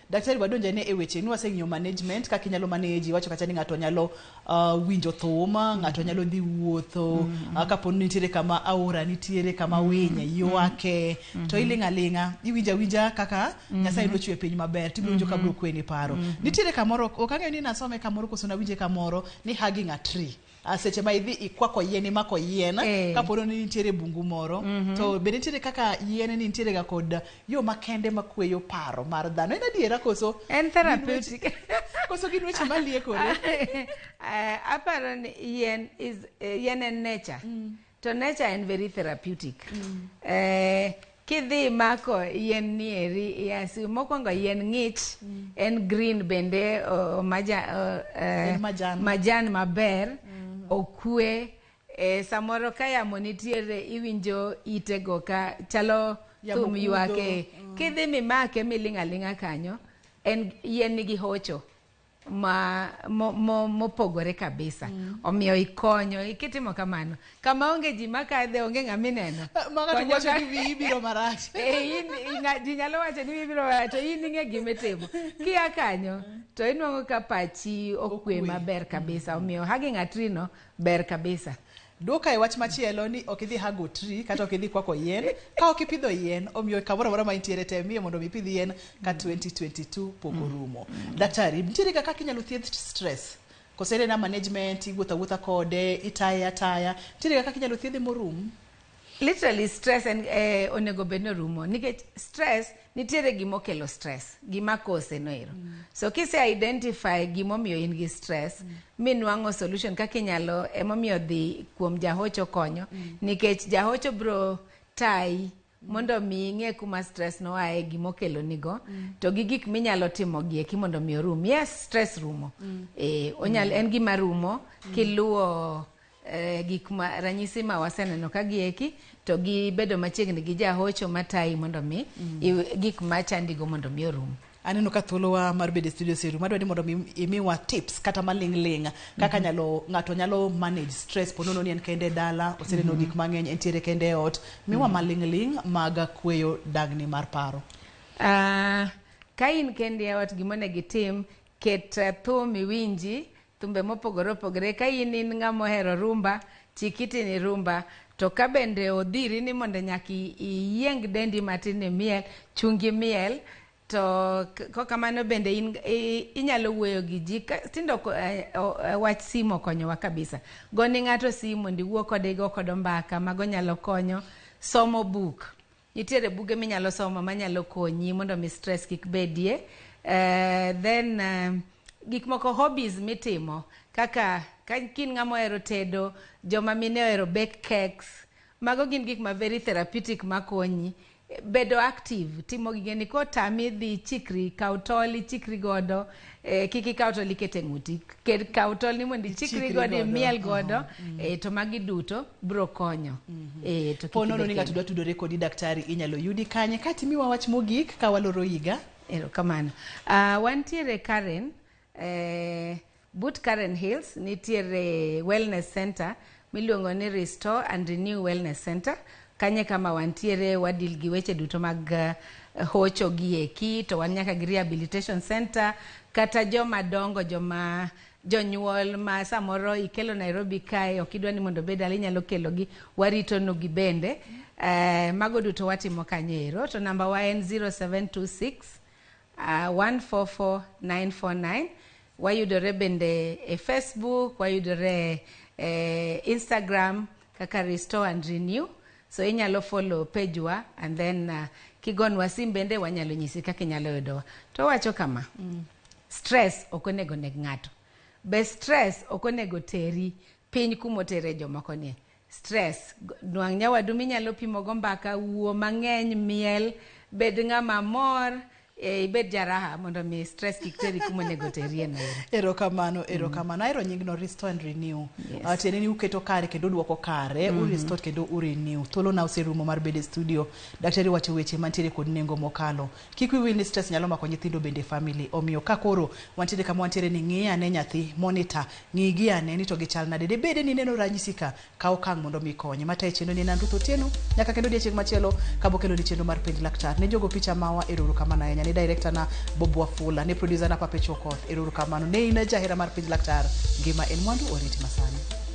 Daktari wadonja ne e weche ni waseng'iyo management kaka inyalo manage wacho kata ni ng'ato nyalo winjo thum, ng'ato nyalo dhi wuotho, kapo ni nitiere kama aora nitiere kama winya ywake to iling'aling'a iwinja winja kaka Nyasaye nochwe piny maber tibiro ka bro kweni paro. Nitiere kamoro ok ang'eyo ni nasome kamoro koso nawinje kamoro ni hugging a tree. Seche ma idhi ikwako yien imako yien kaporo ni nitiere bungu moro to bende nitiere kaka yien ni nitiere ga kod yo makende makweyo paro mar dhano. En adiera koso en therapeutic koso gin weche maliekore. Aparo ni yien en nature to nature en very therapeutic. Kidhi mako yien ni eri mokwongo yien ng'ich en green bende majan maber okwe samoro ka yamo nitiere iwinjo itego ka chalo thum ywake kidhi mimake miling'aling'a kanyo en yien nigi hocho mopogore kabisa omiyo ikonyo kitimo kamano kama onge ji makadhe onge ng'amineno wacho ni wiyi biro marach. Ji nyalo wacho ni wiyi biro marach to in ing'e gimitimo kia kanyo to inwang'o ka pachi okwe maber kabisa omiyo hugging a tree no ber kabisa. Duoka e wach machielo ni ok idhi hago tree kata ok idhi kwako yien ka ok ipidho yien omiyo kamoro amora ma intiere temie mondo mi pidh yien ka 2022 pok orumo. Daktari, nitiere kaka inyalo thiedh stress kosere na management iwuotha kode itaye ataya nitiere kaka inyalo thiedhe morum? Literally stress onego bedno rumo nikech stress nitiere gimokelo stress gima kose noero. So kise identify gimomiyo in gi stress minwang'o solution kaka inyalo emomiyo dhi kuom jahocho konyo nikech jahocho bro tai mondo mi ing'e kuma stress noae gimokelo nigo to gi gik minyalo timo gieki mondo mi orum. Yes, stress rumo en gima rumo kiluwo gik ma ranyisi ma waseneno ka gieki to gi bedo machiegni gi jahocho matai mondo mi gik ma chandigo mondo mi orum. Aneno ka thuolowa mar bedo studio seru madwa ni mondo imiwa tips kata maling'ling kaka ng'ato nyalo manage stress ponono ni en kende dala oseneno gik mang'eny entiere kende ot miwa maling'ling mag kweyo dagni mar paro. Ka in kende ot gimonego itim ket thum iwinji thumbe mopogore opogore ka in ng'ama ohero rumba chikiti ni rumba to ka bende odhiri ni mondo nyaka iyieng dendi matin e miel chungi miel to kokamano bende inyalo wuoyo gi ji tindo wach simu konyowa kabisa. Goni ng'ato simu mondo iwuo kode go kod mbaka mago nyalo konyo. Somo buk nitiere buge minyalo somo manyalo konyi mondo mi stress kik bedie. Then gik moko hobbies mitimo kaka kin ng'ama ohero tedo joma mine ohero bake cakes mago gin gik ma very therapeutic makonyi bedo active timo gigeni ko tami dhi chikri kaw tol ichikri godo kiki kaw tol ikete ng'uti kaw tol ni mondo ichikri godo miel godo to magi duto bro konyo. To ponono ni ng'ato dwa tudore kodi daktari inyalo yudi kanye ka timiwa wach mogik ka waloro higa. Erokamano. Wantiere Karen but Karen Hills nitiere wellness center miluongo ni Restore and Renew Wellness Center kanye kama wantiere wadil gi weche duto mag hocho gieki to wan nyaka gi rehabilitation center kata joma dongo jonyuol ma samoro ikelo Nairobi kae okidwa ni mondo bed inyalo kelo gi warito no gi bende mago duto watimo kanyero to namba wa en 0726 144949 wayudore bende e Facebook wayudore Instagram kaka Restore and Renew so inyalo follow page wa and then kigonwa sim bende wanyalo nyisi kaka inyalo yudowa to wacho kama stress okonego neg ng'ato be stress okonego teri piny kumotere jomoko nie stress nwang' nyawadu minyalo pimo go mbaka wuo mang'eny miel bed ng'ama mor ibed jaraha mondo mi stress kik teri kuma nego terie na. Erokamano. Ahero nyingno restore and renew. Tiende ni uketo kare kendo duoko kare, restore kendo renew. Thuolo na oserumo mar bede studio. Daktari wacho weche mantiere kod nengo mokalo. Kik wiyi ni stress nyalo mako nyithindo bende family. Omiyo ka koro wantiere kama wantiere ni ng'i ane nyathi, monitor, ng'i gi ane ni to gichal nade. De bede ni neno ranyisi ka okang' mondo mi konye. Mata e chendo ni Nandruth Otieno nyaka kendo odiechieng' machielo kabokelo ni chendo mar penj laktar. Ne jogo picha mawa erokamano ahinya. Ne director na Bob Wafula, ne producer na Pape Chokoth. Erokamano. Ne ina jahera mar penj laktar. Ngima en mwandu, oriti masani.